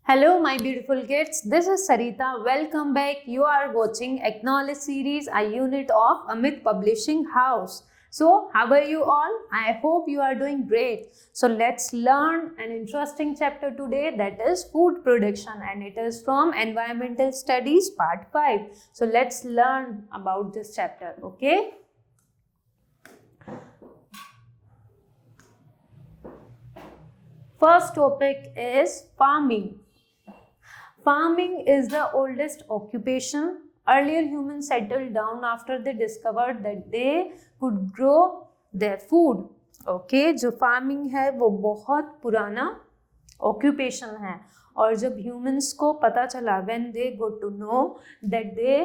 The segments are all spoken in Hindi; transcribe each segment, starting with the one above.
Hello, my beautiful kids. This is Sarita. Welcome back. You are watching Acknowledge series, a unit of Amit Publishing House. So, how are you all? I hope you are doing great. So, let's learn an interesting chapter today, that is food production, and it is from Environmental Studies Part 5. So, let's learn about this chapter, okay? First topic is farming. Farming is the oldest occupation. Earlier humans settled down after they discovered that they could grow their food. Okay, जो फार्मिंग है वो बहुत पुराना ऑक्यूपेशन है और जब ह्यूमंस को पता चला when they got to know that they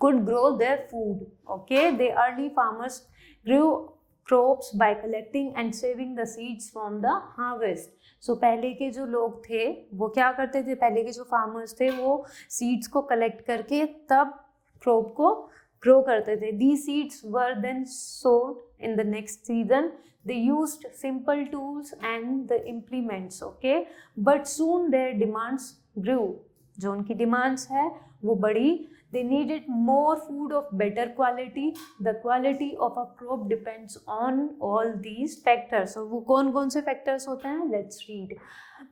could grow their food. Okay, the early farmers grew crops by collecting and saving the seeds from the harvest. सो पहले के जो लोग थे वो क्या करते थे, पहले के जो फार्मर्स थे वो सीड्स को कलेक्ट करके तब क्रॉप को ग्रो करते थे. दी seeds were then sold in the next season. They used simple tools and the implements. Okay, but soon their demands grew. जो उनकी डिमांड्स है वो बढ़ी. They needed more food of better quality. The quality of a crop depends on all these factors. So वो कौन कौन से factors होते हैं? Let's read.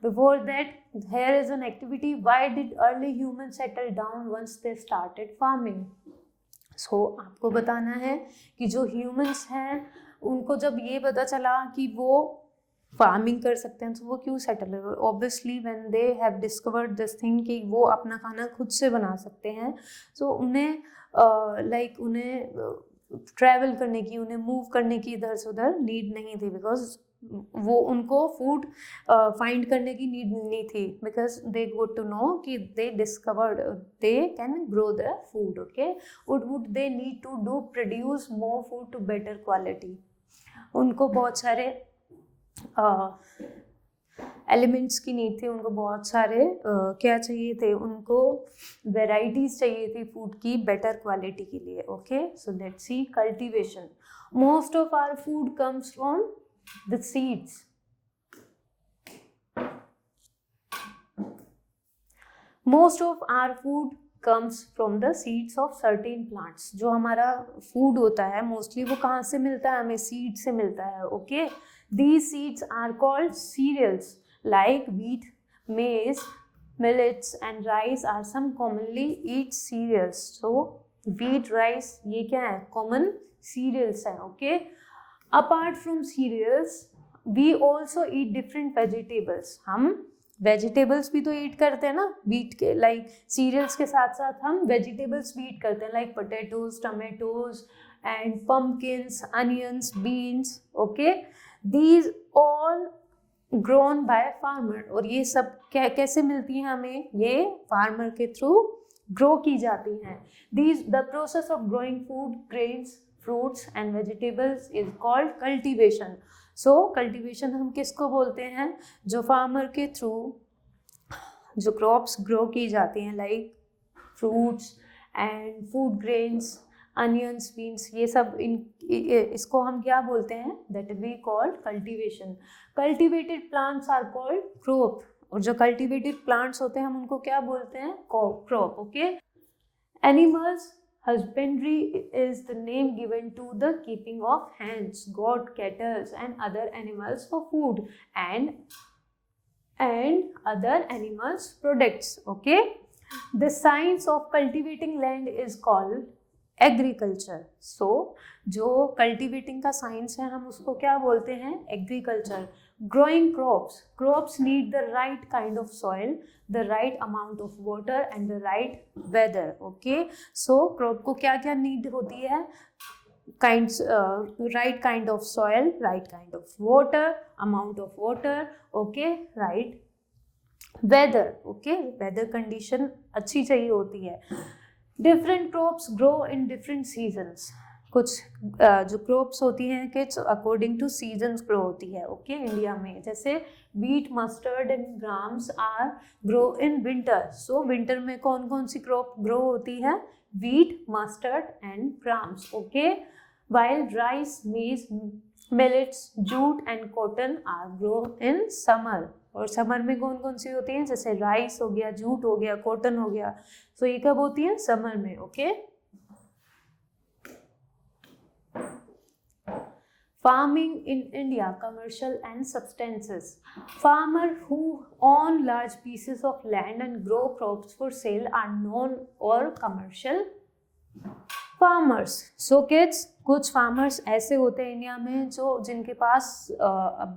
Before that, here is an activity. Why did early humans settle down once they started farming? So आपको बताना है कि जो humans हैं उनको जब ये पता चला कि वो फार्मिंग कर सकते हैं तो वो क्यों सेटल है. Obviously when they have discovered this thing कि वो अपना खाना खुद से बना सकते हैं, सो उन्हें उन्हें ट्रैवल करने की, उन्हें मूव करने की इधर से उधर नीड नहीं थी. बिकॉज वो उनको फूड फाइंड करने की नीड नहीं थी. Because they got to know कि they discovered they can grow the food. Okay, would they need to do produce more food to better quality. उनको बहुत सारे एलिमेंट्स की नीड थी. उनको बहुत सारे क्या चाहिए थे, उनको वेराइटीज चाहिए थी फूड की बेटर क्वालिटी के लिए. Okay, so let's see cultivation. Most of our food comes from the seeds. Most of our food comes from the seeds of certain plants. जो हमारा फूड होता है मोस्टली वो कहाँ से मिलता है, हमें सीड से मिलता है. Okay, these seeds are called cereals like wheat, maize, millets and rice are some commonly eat cereals. So wheat, rice ये क्या है, common cereals है. Okay, apart from cereals we also eat different vegetables. हम वेजिटेबल्स भी तो ईट करते हैं ना वीट के. लाइक सीरियल्स के साथ साथ हम वेजिटेबल्स भी ईट करते हैं, like potatoes, tomatoes and pumpkins, onions, beans. Okay, these all grown by farmer. और ये सब कैसे मिलती हैं हमें, ये फार्मर के थ्रू ग्रो की जाती हैं. The process of growing food, grains, fruits and vegetables is called cultivation. So cultivation हम किसको बोलते हैं, जो फार्मर के थ्रू जो क्रॉप्स ग्रो की जाती हैं, like fruits and food grains, onions, beans, ये सब इसको हम क्या बोलते हैं, that we called cultivation. Cultivated plants are called crop. और जो कल्टीवेटेड प्लांट्स होते हैं हम उनको क्या बोलते हैं, crop. Okay, animals husbandry is the name given to the keeping of hens, goat, cattle and other animals for food and other animals products. Okay, the science of cultivating land is called agriculture. So जो कल्टिवेटिंग का साइंस है हम उसको क्या बोलते हैं, agriculture. Growing crops need the right kind of soil, the right amount of water and the right weather. Okay, so crop को क्या क्या नीड होती है, right kind of soil, right kind of water, amount of water. Okay, right weather. Okay, weather condition अच्छी चाहिए होती है. Different crops grow in different seasons. कुछ जो क्रॉप्स होती हैं कि अकॉर्डिंग टू सीजन्स ग्रो होती है. ओके, इंडिया में जैसे wheat, mustard and grams are grow in winter. So winter में कौन कौन सी क्रॉप ग्रो होती है, wheat, mustard and grams. Okay, while rice, maize, millets, jute and cotton are grown in summer. और समर में कौन कौन सी होती हैं, जैसे राइस हो गया, जूट हो गया, कॉटन हो गया, सो ये कब होती है, समर में, okay. Farming in India, commercial and substances. Farmer who own large pieces of land and grow crops for sale are known or commercial farmers. So kids, कुछ farmers ऐसे होते हैं इंडिया में जो जिनके पास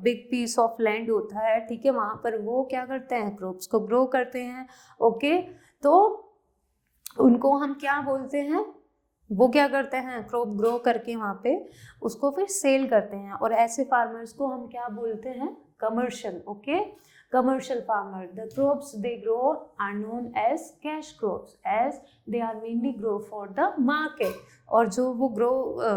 बिग पीस ऑफ लैंड होता है, ठीक है, वहाँ पर वो क्या करते हैं, क्रॉप्स को ग्रो करते हैं, ओके। तो उनको हम क्या बोलते हैं, वो क्या करते हैं, क्रॉप ग्रो करके वहाँ पे उसको फिर सेल करते हैं, और ऐसे फार्मर्स को हम क्या बोलते हैं, commercial, okay. Commercial farmer, the crops they grow are known as cash crops as they are mainly grow for the market. और जो वो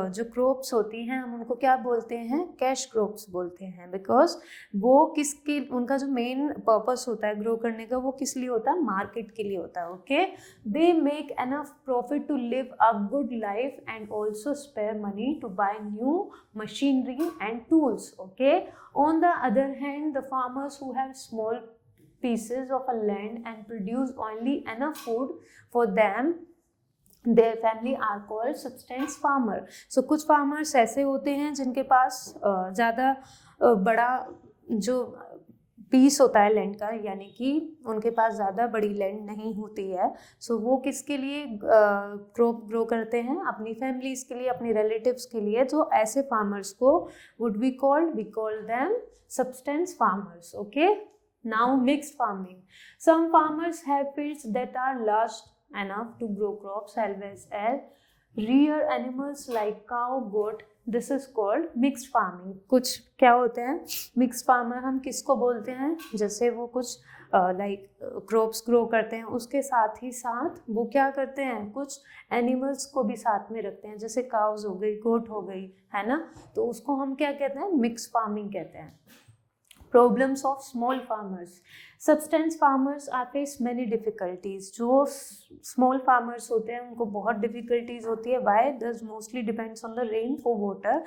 जो क्रॉप्स होती हैं हम उनको क्या बोलते हैं, कैश क्रॉप्स बोलते हैं, बिकॉज वो किसके, उनका जो मेन पर्पस होता है ग्रो करने का वो किस लिए होता है, मार्केट के लिए होता है, okay. They make enough profit to live a good life and also spare money to buy new machinery and tools, okay. On the other hand, the farmers who have small pieces of a land and produce only enough food for them, their family are called subsistence farmer. So कुछ farmers ऐसे होते हैं जिनके पास ज़्यादा बड़ा जो पीस होता है लैंड का, यानी कि उनके पास ज़्यादा बड़ी लैंड नहीं होती है, सो वो किसके लिए क्रॉप ग्रो करते हैं, अपनी फैमिलीज़ के लिए, अपने रिलेटिव्स के लिए। तो ऐसे फार्मर्स को would be called, we call them substance farmers, okay. Now mixed farming, some farmers have fields that are large enough to grow crops as well as rear animals like cow, goat. This is called mixed farming. कुछ क्या होते हैं मिक्स्ड फार्मर, हम किसको बोलते हैं, जैसे वो कुछ लाइक क्रॉप्स ग्रो करते हैं, उसके साथ ही साथ वो क्या करते हैं, कुछ एनिमल्स को भी साथ में रखते हैं, जैसे काउज हो गई, गोट हो गई, है ना। तो उसको हम क्या कहते हैं, मिक्स्ड फार्मिंग कहते हैं। Problems of small farmers. Subsistence farmers are face many difficulties. जो small farmers होते हैं उनको बहुत difficulties होती है. Why? This mostly depends on the rain for water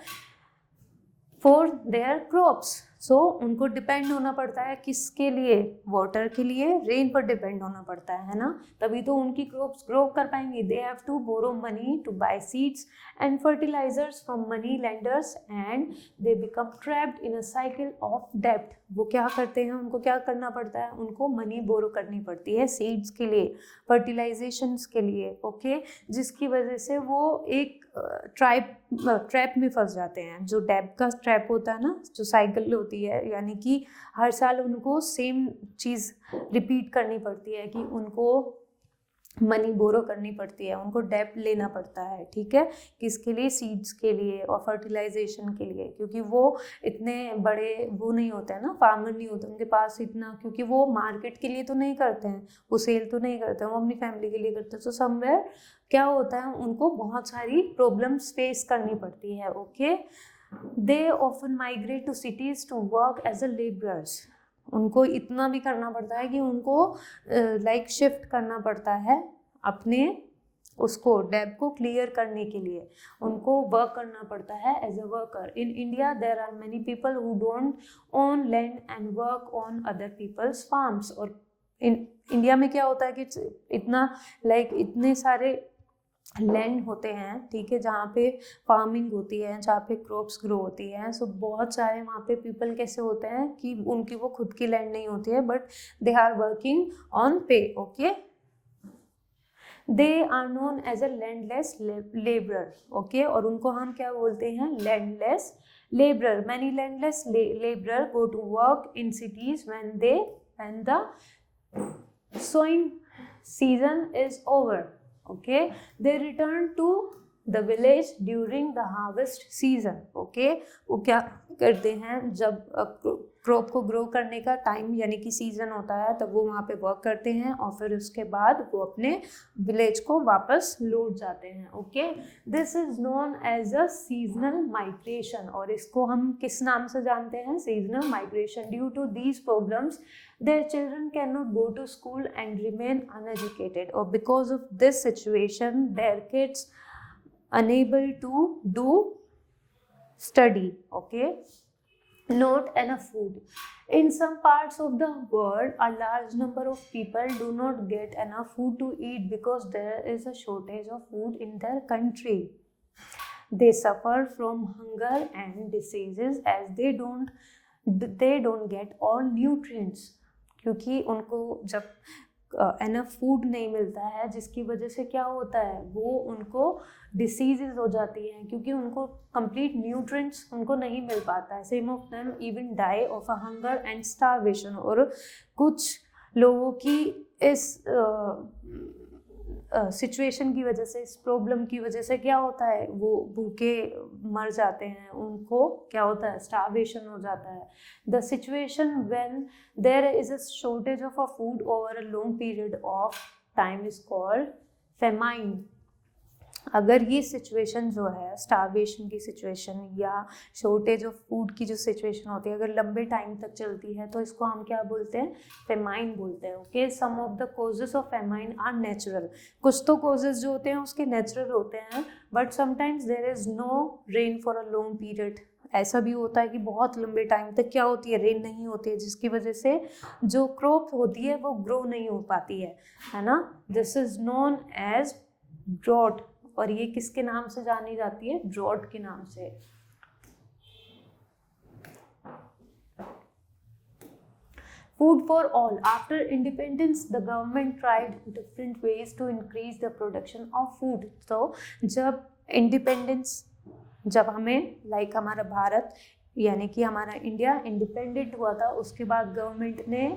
for their crops. So उनको डिपेंड होना पड़ता है किसके लिए, वाटर के लिए, रेन पर डिपेंड होना पड़ता है ना, तभी तो उनकी क्रॉप्स ग्रो कर पाएंगे। They have to borrow money to buy seeds and fertilisers from money lenders and they become trapped in a cycle of डेब्ट। वो क्या करते हैं, उनको क्या करना पड़ता है, उनको मनी बोरो करनी पड़ती है सीड्स के लिए, फर्टिलाइजेशंस के लिए, ओके, जिसकी वजह से वो एक ट्रैप में फंस जाते हैं। जो डेब्ट का ट्रैप होता है ना, जो साइकिल होती है, यानी कि हर साल उनको सेम चीज़ रिपीट करनी पड़ती है कि उनको मनी बोरो करनी पड़ती है, उनको डेब्ट लेना पड़ता है, ठीक है, किसके लिए, सीड्स के लिए और फर्टिलाइजेशन के लिए, क्योंकि वो इतने बड़े वो नहीं होते हैं ना, फार्मर नहीं होते उनके पास इतना, क्योंकि वो मार्केट के लिए तो नहीं करते हैं, वो सेल तो नहीं करते हैं, वो अपनी फैमिली के लिए करते हैं। तो समवेयर क्या होता है, उनको बहुत सारी प्रॉब्लम्स फेस करनी पड़ती है, okay. They often migrate to cities to work as a labourers. उनको इतना भी करना पड़ता है कि उनको लाइक शिफ्ट करना पड़ता है अपने उसको डेब को क्लियर करने के लिए, उनको वर्क करना पड़ता है as a worker. In India there are many people who don't own land and work on other people's farms. और इंडिया में क्या होता है कि इतना लाइक इतने सारे लैंड होते हैं, ठीक है, जहाँ पे फार्मिंग होती है, जहाँ पे क्रॉप्स ग्रो होती है। सो बहुत सारे वहाँ पे पीपल कैसे होते हैं कि उनकी वो खुद की लैंड नहीं होती है, but they are working on pay, okay. They are known as a landless labourer, okay, और उनको हम क्या बोलते हैं, landless labourer. Many landless labourer go to work in cities when the sowing season is over, okay, they return to the village during the harvest season, okay। वो क्या करते हैं, जब क्रॉप को ग्रो करने का टाइम यानी कि सीजन होता है तब वो वहाँ पे वर्क करते हैं और फिर उसके बाद वो अपने विलेज को वापस लौट जाते हैं, okay. This is known as a seasonal migration, और इसको हम किस नाम से जानते हैं, seasonal migration. Due to these problems their children cannot go to school and remain uneducated, or because of this situation their kids unable to do study, okay। not enough food. In some parts of the world, a large number of people do not get enough food to eat because there is a shortage of food in their country. They suffer from hunger and diseases as they don't get all nutrients. क्योंकि उनको जब एनफ फूड नहीं मिलता है, जिसकी वजह से क्या होता है, वो उनको डिसीजेज हो जाती हैं क्योंकि उनको कंप्लीट न्यूट्रिएंट्स उनको नहीं मिल पाता है. Some of them even die of a hunger and starvation. और कुछ लोगों की इस सिचुएशन की वजह से, इस प्रॉब्लम की वजह से क्या होता है, वो भूखे मर जाते हैं, उनको क्या होता है, स्टारवेशन हो जाता है. The situation when there is a shortage of a food over a long period of time is called famine. अगर ये सिचुएशन जो है, स्टारवेशन की सिचुएशन या शॉर्टेज ऑफ फूड की जो सिचुएशन होती है, अगर लंबे टाइम तक चलती है तो इसको हम क्या बोलते हैं, फेमाइन बोलते हैं. Okay, some of the causes of famine are natural. कुछ तो कॉजेज जो होते हैं उसके नेचुरल होते हैं, but sometimes there is no rain for a long period. ऐसा भी होता है कि बहुत लंबे टाइम तक क्या होती है, रेन नहीं होती है, जिसकी वजह से जो क्रॉप होती है वो ग्रो नहीं हो पाती है ना. This is known as drought. और ये किसके नाम से जानी जाती है, ड्रॉट के नाम से. Food for all. After independence, the government tried different ways to increase the production of food. So जब इंडिपेंडेंस, जब हमें हमारा भारत यानी कि हमारा इंडिया इंडिपेंडेंट हुआ था, उसके बाद गवर्नमेंट ने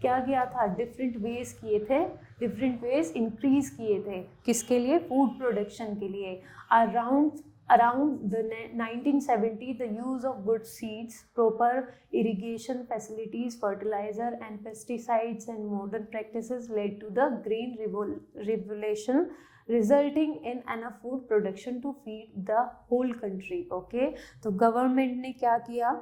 क्या किया था, डिफरेंट वेज किए थे, डिफरेंट वेज इंक्रीज किए थे. किसके लिए, फूड प्रोडक्शन के लिए. Around the 1970, the use of good seeds, proper irrigation facilities, fertilizer and pesticides and modern practices led to the Green Revolution, resulting in enough food production to feed the whole country. Okay, तो गवर्नमेंट ने क्या किया,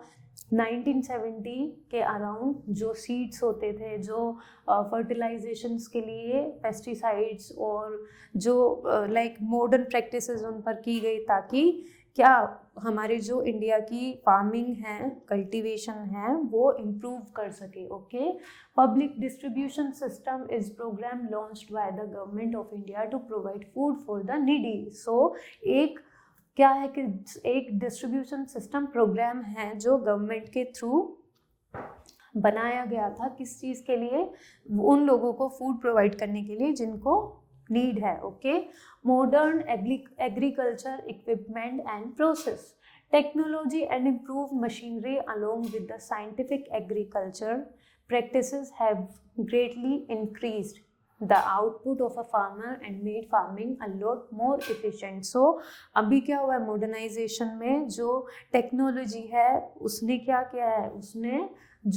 1970 के अराउंड जो सीड्स होते थे, जो फर्टिलाइजेशंस के लिए पेस्टिसाइड्स और जो मॉडर्न प्रैक्टिसेस उन पर की गई, ताकि क्या हमारे जो इंडिया की फार्मिंग है, कल्टीवेशन है, वो इम्प्रूव कर सके. Okay, public distribution system is programme launched by the government of India to provide food for the needy. So एक क्या है कि एक डिस्ट्रीब्यूशन सिस्टम प्रोग्राम है जो गवर्नमेंट के थ्रू बनाया गया था. किस चीज़ के लिए, उन लोगों को फूड प्रोवाइड करने के लिए जिनको नीड है. Okay, modern agriculture equipment and process, technology and improve machinery along with the scientific agriculture practices have greatly increased the output of a farmer and made farming a lot more efficient. So अभी क्या हुआ है, मॉडर्नाइजेशन में जो टेक्नोलॉजी है उसने क्या किया है, उसने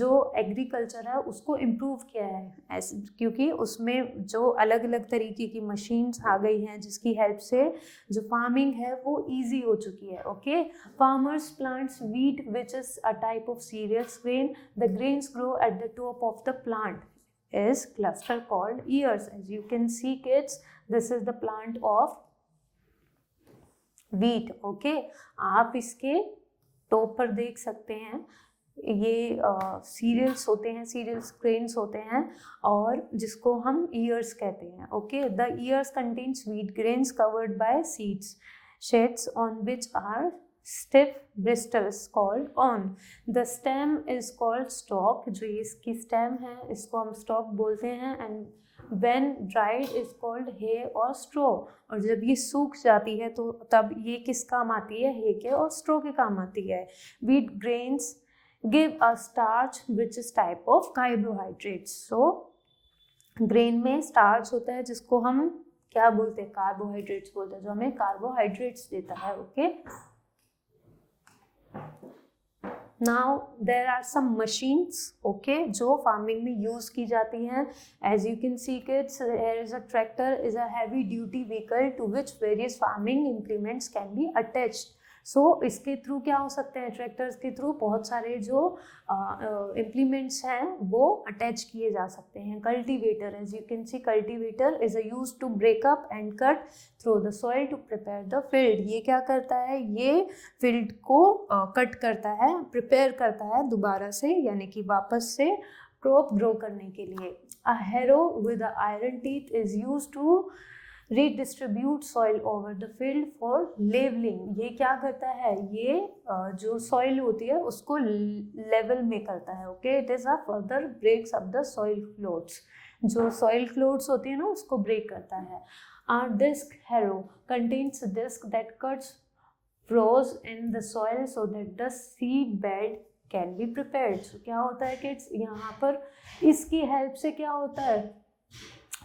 जो एग्रीकल्चर है उसको इम्प्रूव किया है, क्योंकि उसमें जो अलग अलग तरीके की मशीन्स आ गई हैं जिसकी हेल्प से जो फार्मिंग है वो इजी हो चुकी है. Okay, farmers plants wheat which is a type of cereals grain. The grains grow at the top of the plant is cluster called ears. As you can see kids, this is the plant of wheat. Okay, आप इसके टॉप पर देख सकते हैं, ये सीरियल्स होते हैं, सीरियल्स ग्रेन्स होते हैं और जिसको हम ईयर्स कहते हैं. Okay, the years contains wheat grains covered by seeds sheds on which are stiff bristles called on. The stem is called stalk. जो इसकी stem है इसको हम stalk बोलते हैं. and when dried is called hay or straw. और जब ये सूख जाती है तो तब ये किस काम आती है, hay के और straw के काम आती है. wheat grains give a starch which is type of carbohydrates. so grain में starch होता है जिसको हम क्या बोलते हैं, कार्बोहाइड्रेट्स बोलते हैं, जो हमें कार्बोहाइड्रेट्स देता है. Okay, now there are some machines okay जो फार्मिंग में यूज की जाती हैं. As you can see kids, there is a tractor, is a heavy duty vehicle to which various farming implements can be attached. So इसके थ्रू क्या हो सकते हैं, ट्रैक्टर्स के थ्रू बहुत सारे जो इम्प्लीमेंट्स हैं वो अटैच किए जा सकते हैं। Cultivator, as you can see, cultivator is use to break up and cut through the soil to prepare the field. ये क्या करता है, ये फील्ड को कट करता है, प्रिपेयर करता है दोबारा से, यानी कि वापस से क्रॉप ग्रो करने के लिए। A harrow with a iron teeth is use to redistribute soil over the field for leveling। ये क्या करता है, ये जो सॉइल होती है उसको लेवल में करता है। Okay, it is a further breaks up the soil clods, जो सॉइल क्लोथ्स होती है ना उसको ब्रेक करता है। Or disc harrow contains disc that cuts furrows in the soil so that the seed bed can be prepared। so क्या होता है किड्स, यहाँ पर इसकी हेल्प से क्या होता है,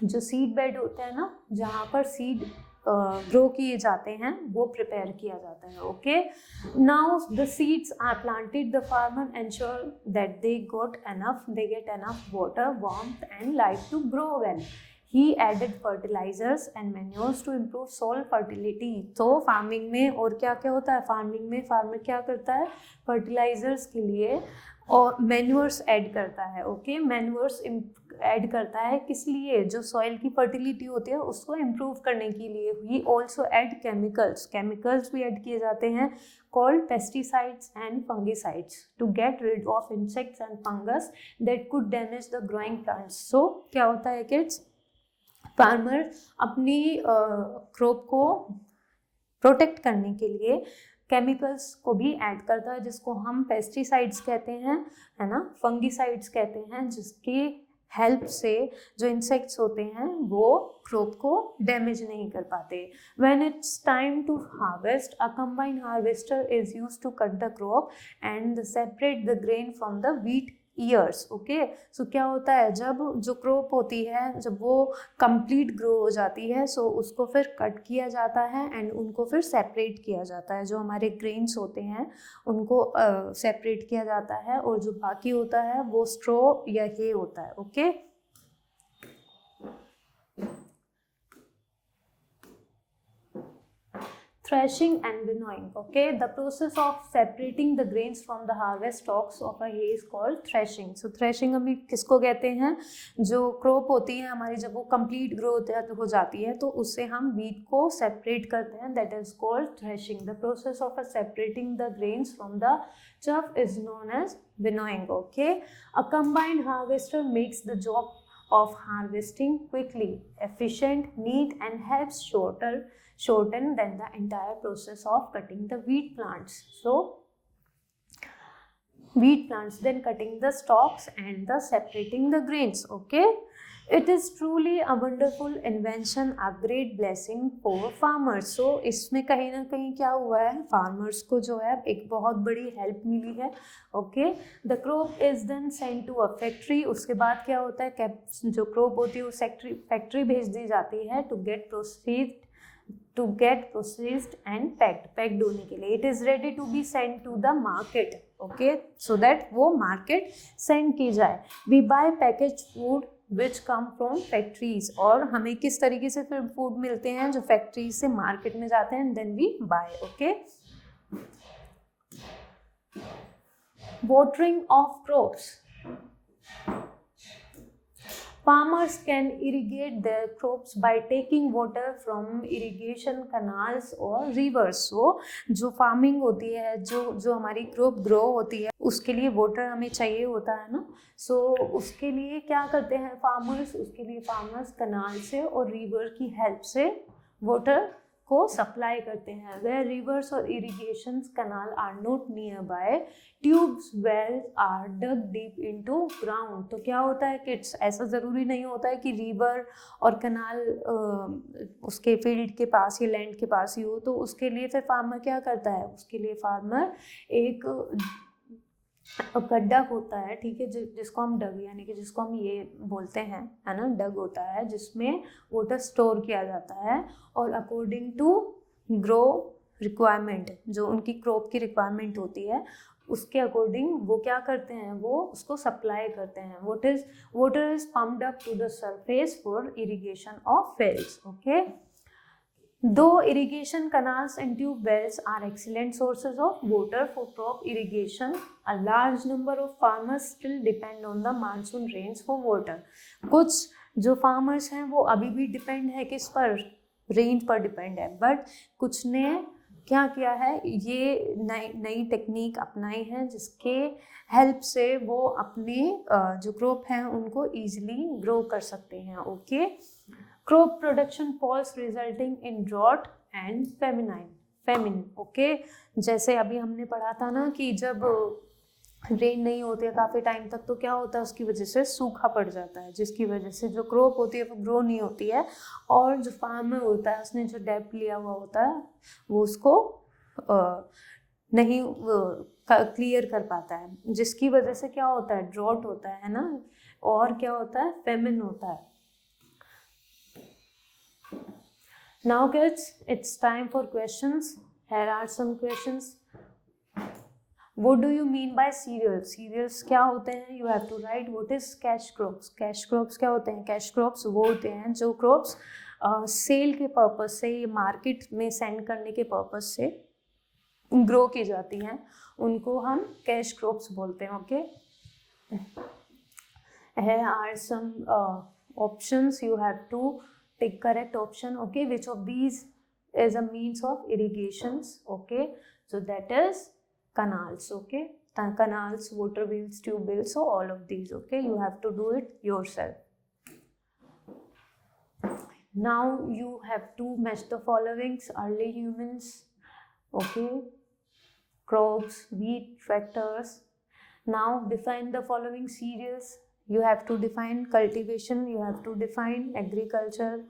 जो सीड बेड होता है ना, जहाँ पर सीड ग्रो किए जाते हैं वो प्रिपेयर किया जाता है। Okay, now the seeds are planted, the farmer ensure that they get enough water, warmth and light to grow well. He added fertilizers and manures to improve soil fertility। तो फार्मिंग में और क्या क्या होता है, फार्मिंग में फार्मर क्या करता है, फर्टिलाइजर्स के लिए और मैन्योर्स ऐड करता है। ओके, मैन्योर्स ऐड करता है किस लिए, जो सॉइल की फर्टिलिटी होती है उसको इम्प्रूव करने के लिए। He also add chemicals, chemicals भी ऐड किए जाते हैं called pesticides and fungicides to get rid of insects and fungus that could damage the growing plants। so क्या होता है किड्स, फार्मर अपनी क्रॉप को प्रोटेक्ट करने के लिए केमिकल्स को भी ऐड करता है, जिसको हम पेस्टिसाइड्स कहते हैं, है ना, फंगिसाइड्स कहते हैं, जिसकी हेल्प से जो इंसेक्ट्स होते हैं वो क्रॉप को डैमेज नहीं कर पाते। When it's time to harvest, a combine harvester is used to cut the crop and separate the grain from the wheat ears. Okay, so क्या होता है, जब जो क्रॉप होती है जब वो कंप्लीट ग्रो हो जाती है, सो उसको फिर कट किया जाता है एंड उनको फिर सेपरेट किया जाता है। जो हमारे ग्रेन्स होते हैं उनको सेपरेट किया जाता है और जो बाकी होता है वो स्ट्रॉ या हे होता है। Okay, threshing and winnowing। okay, the process of separating the grains from the harvest stalks of a hay is called threshing। so threshing हम किसको कहते हैं, जो क्रॉप होती है हमारी जब वो कंप्लीट ग्रो हो जाती है तो उससे हम वीट को सेपरेट करते हैं, that is called threshing। the process of separating the grains from the chaff is known as winnowing। okay, a combined harvester makes the job of harvesting quickly, efficient, neat and helps shorten than the entire process of cutting the wheat plants। so wheat plants, then cutting the stalks and the separating the grains। okay, it is truly a wonderful invention, a great blessing for farmers। so इसमें कहीं ना कहीं क्या हुआ है, फार्मर्स को जो है एक बहुत बड़ी हेल्प मिली है। Okay, the crop is then sent to a factory. उसके बाद क्या होता है, जो क्रॉप होती है वो फैक्ट्री भेज दी जाती है to get processed and packed होने के लिए। It is ready to be send to the market. Okay, so that वो मार्केट सेंड की जाए। We buy package food which come from factories. और हमें किस तरीके से फिर फूड मिलते हैं, जो फैक्ट्रीज से मार्केट में जाते हैं, then we buy. Okay, watering of crops, farmers can irrigate their crops by taking water from irrigation canals or rivers। so जो फार्मिंग होती है, जो हमारी क्रॉप ग्रो होती है उसके लिए वाटर हमें चाहिए होता है ना। so उसके लिए क्या करते हैं फार्मर्स, उसके लिए फार्मर्स कनाल से और रिवर की हेल्प से वाटर को सप्लाई करते हैं। वेयर रिवर्स और irrigation canal are not nearby, tubes wells are dug deep into ground. तो क्या होता है किड्स, ऐसा ज़रूरी नहीं होता है कि रिवर और कनाल उसके फील्ड के पास या लैंड के पास ही हो। तो उसके लिए फिर फार्मर क्या करता है, उसके लिए फार्मर एक गड्ढा होता है, ठीक है, जिसको हम डग यानी कि जिसको हम ये बोलते हैं, है ना, डग होता है, जिसमें वाटर स्टोर किया जाता है और अकॉर्डिंग टू ग्रो रिक्वायरमेंट, जो उनकी क्रॉप की रिक्वायरमेंट होती है उसके अकॉर्डिंग वो क्या करते हैं, वो उसको सप्लाई करते हैं। Water is pumped up to the surface for irrigation of fields. Okay, Though irrigation canals and tube wells are excellent sources of water for crop irrigation, a large number of farmers still depend on the monsoon rains for water. कुछ जो farmers हैं वो अभी भी डिपेंड है किस पर, रेन पर डिपेंड है, बट कुछ ने क्या किया है, ये नई टेक्निक अपनाई है जिसके हेल्प से वो अपने जो क्रॉप हैं उनको ईजिली ग्रो कर सकते हैं. Okay, crop production falls resulting in drought and famine. Okay, जैसे अभी हमने पढ़ा था ना कि जब रेन नहीं होती है काफ़ी टाइम तक तो क्या होता है, उसकी वजह से सूखा पड़ जाता है, जिसकी वजह से जो क्रॉप होती है वो ग्रो नहीं होती है, और जो फार्मर होता है उसने जो डेप्थ लिया हुआ होता है वो उसको नहीं क्लियर कर पाता है, जिसकी वजह से क्या होता है, ड्रॉट होता है ना, और क्या होता है, फेमिन होता है. Now kids, it's time for questions. Here are some questions. What do you mean by cereals? Cereals क्या होते हैं? You have to write what is cash crops. Cash crops क्या होते हैं? Cash crops वो होते हैं जो crops सेल के पर्पज से, मार्केट में सेंड करने के पर्पज से ग्रो की जाती हैं, उनको हम कैश क्रॉप्स बोलते हैं. Okay, here are some options. You have to take correct option. Okay, which of these is a means of irrigations? Okay, so that is canals. Okay, canals, water wheels, tube wheels, so all of these. Okay, you have to do it yourself. Now you have to match the followings: early humans, okay, crops, wheat, tractors. Now define the following cereals. You have to define cultivation, you have to define agriculture,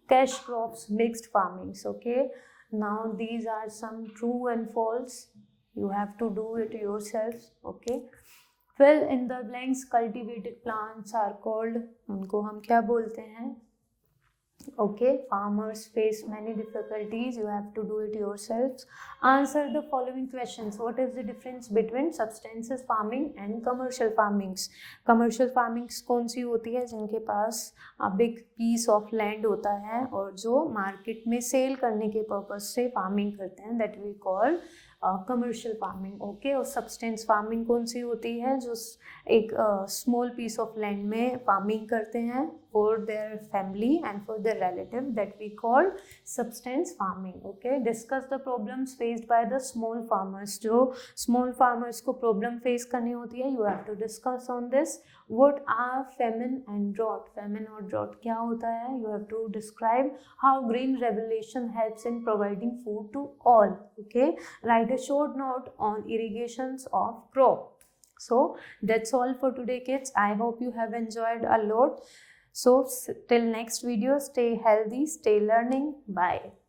cash crops, mixed farmings. Okay, now these are some true and false. You have to do it yourself. Okay, fill in the blanks. Cultivated plants are called, उनको हम क्या बोलते हैं? Okay, farmers face many difficulties. You have to do it yourselves. Answer the following questions. What is the difference between subsistence farming and commercial farmings? Commercial farmings कौन सी होती है? जिनके पास बिग पीस ऑफ लैंड होता है और जो मार्केट में सेल करने के पर्पज से फार्मिंग करते हैं, that we call commercial farming. Okay, और सब्सटेंस फार्मिंग कौन सी होती है? जो एक स्मॉल पीस ऑफ लैंड में फार्मिंग करते हैं for their family and for their relative, that we call substance farming. Okay, discuss the problems faced by the small farmers. जो स्मॉल फार्मर्स को प्रॉब्लम फेस करनी होती है, you have to discuss on this. What are famine and drought? Famine और ड्रॉट क्या होता है? You have to describe how green revolution helps in providing food to all. Okay, write a short note on irrigations of crop. So that's all for today kids. I hope you have enjoyed a lot. So till next video, stay healthy, stay learning. Bye.